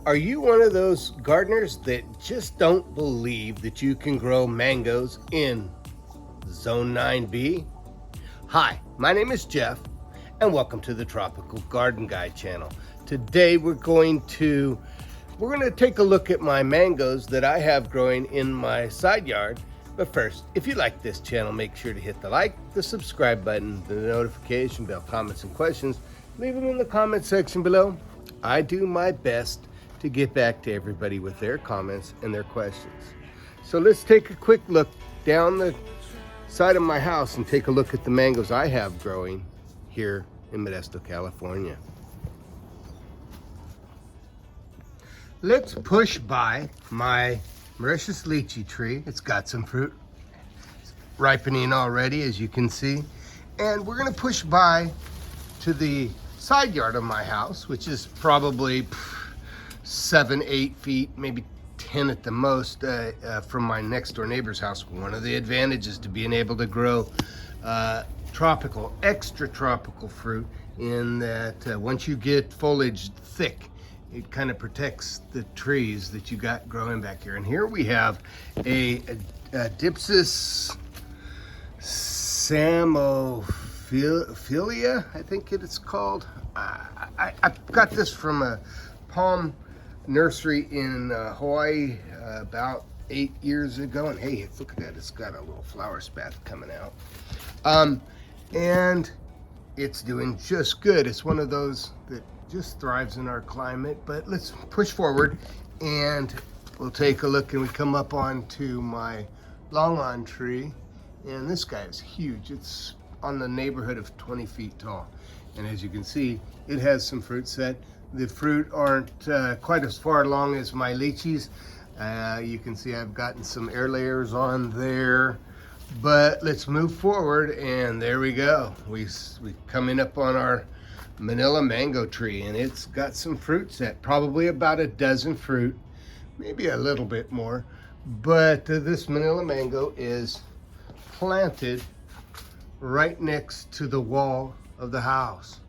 Are you one of those gardeners that just don't believe that you can grow mangoes in Zone 9B? Hi, my name is Jeff, and welcome to the Tropical Garden Guide channel. Today we're going to take a look at my mangoes that I have growing in my side yard. But first, if you like this channel, make sure to hit the like, the subscribe button, the notification bell, comments and questions. Leave them in the comment section below. I do my best to get back to everybody with their comments and their questions. So let's take a quick look down the side of my house and take a look at the mangoes I have growing here in Modesto, California. Let's push by my Mauritius lychee tree. It's got some fruit. It's ripening already, as you can see. And we're gonna push by to the side yard of my house, which is probably 7-8 feet, maybe 10 at the most, from my next door neighbor's house. One of the advantages to being able to grow extra tropical fruit in that once you get foliage thick, it kind of protects the trees that you got growing back here. And here we have a Dipsis samophilia, I think it's called. I got this from a palm nursery in Hawaii about 8 years ago, and hey, look at that, it's got a little flower spathe coming out, and it's doing just good. It's one of those that just thrives in our climate. But let's push forward and we'll take a look, and we come up onto my Longan tree, and this guy is huge. It's on the neighborhood of 20 feet tall, and as you can see, it has some fruit set. The fruit aren't quite as far along as my lychees. You can see I've gotten some air layers on there, but let's move forward, and there we go. We're coming up on our Manila mango tree, and it's got some fruit set, probably about a dozen fruit, maybe a little bit more. But this Manila mango is planted right next to the wall of the house.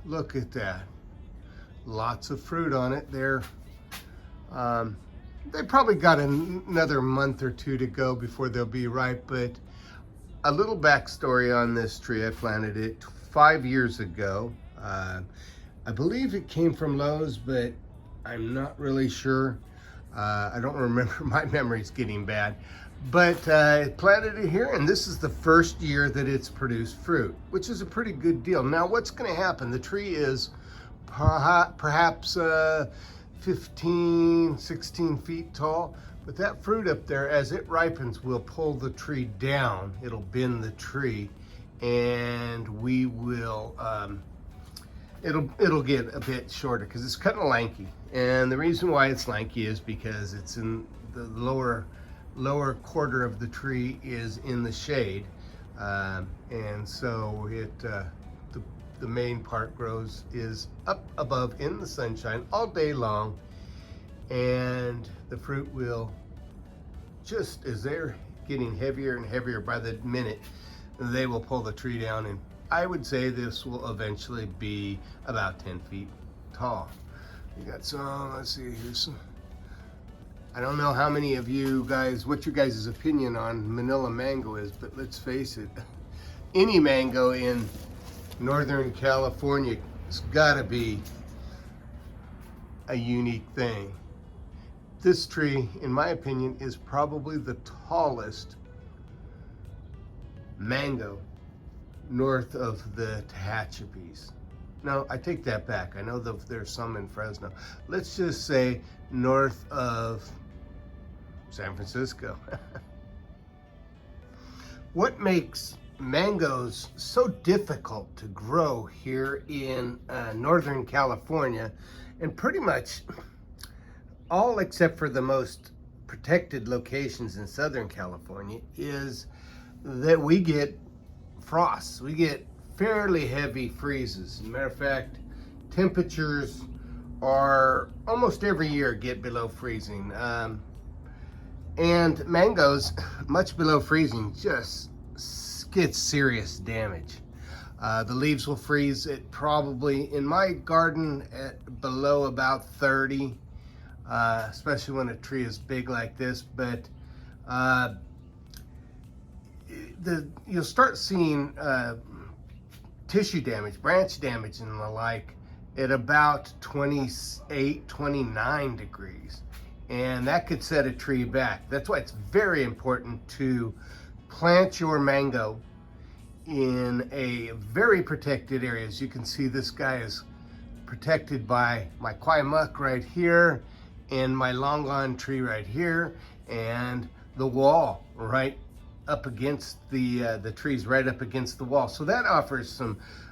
Look at that. Lots of fruit on it there. They probably got another month or two to go before they'll be ripe. But a little backstory on this tree: I planted it 5 years ago. I believe it came from Lowe's, but I'm not really sure. I don't remember. My memory's getting bad. But I planted it here, and this is the first year that it's produced fruit, which is a pretty good deal. Now, what's going to happen? The tree is perhaps 15, 16 feet tall, but that fruit up there, as it ripens, will pull the tree down. It'll bend the tree, and we will it'll get a bit shorter because it's kind of lanky. And the reason why it's lanky is because it's in the lower quarter of the tree is in the shade, and so the main part is up above in the sunshine all day long, and the fruit will, just as they're getting heavier and heavier by the minute, they will pull the tree down, and I would say this will eventually be about 10 feet tall. You got some, let's see, here's some. I don't know how many of you guys, what your guys' opinion on Manila mango is, but let's face it, any mango in Northern California, it's gotta be a unique thing. This tree, in my opinion, is probably the tallest mango north of the Tehachapis. No, I take that back. I know there's some in Fresno. Let's just say north of San Francisco. What makes mangoes so difficult to grow here in Northern California, and pretty much all except for the most protected locations in Southern California, is that we get frosts. We get fairly heavy freezes. As a matter of fact, temperatures are almost every year get below freezing. And mangoes, much below freezing, just gets serious damage. The leaves will freeze at probably, in my garden, at below about 30. especially when a tree is big like this. But you'll start seeing tissue damage, branch damage, and the like at about 28, 29 degrees. And that could set a tree back. That's why it's very important to plant your mango in a very protected area. As you can see, this guy is protected by my kwai muck right here, and my Longan tree right here, and the wall right up against the trees right up against the wall. So that offers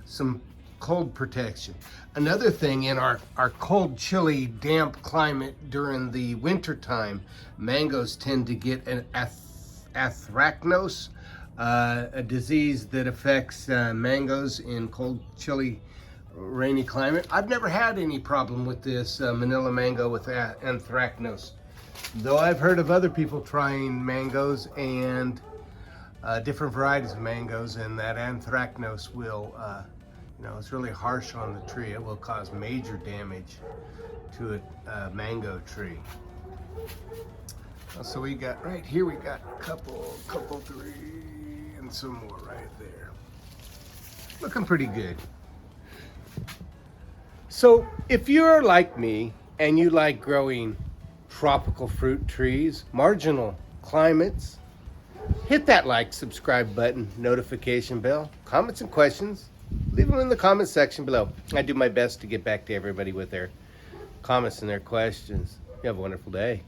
some cold protection. Another thing, in our cold, chilly, damp climate during the winter time, mangoes tend to get an anthracnose, a disease that affects mangoes in cold, chilly, rainy climate. I've never had any problem with this Manila mango with anthracnose, though I've heard of other people trying mangoes and different varieties of mangoes, and that anthracnose will it's really harsh on the tree. It will cause major damage to a mango tree. So we got right here, we got a couple, three, and some more right there. Looking pretty good. So if you're like me and you like growing tropical fruit trees, marginal climates, hit that like, subscribe button, notification bell, comments and questions. Leave them in the comment section below. I do my best to get back to everybody with their comments and their questions. You have a wonderful day.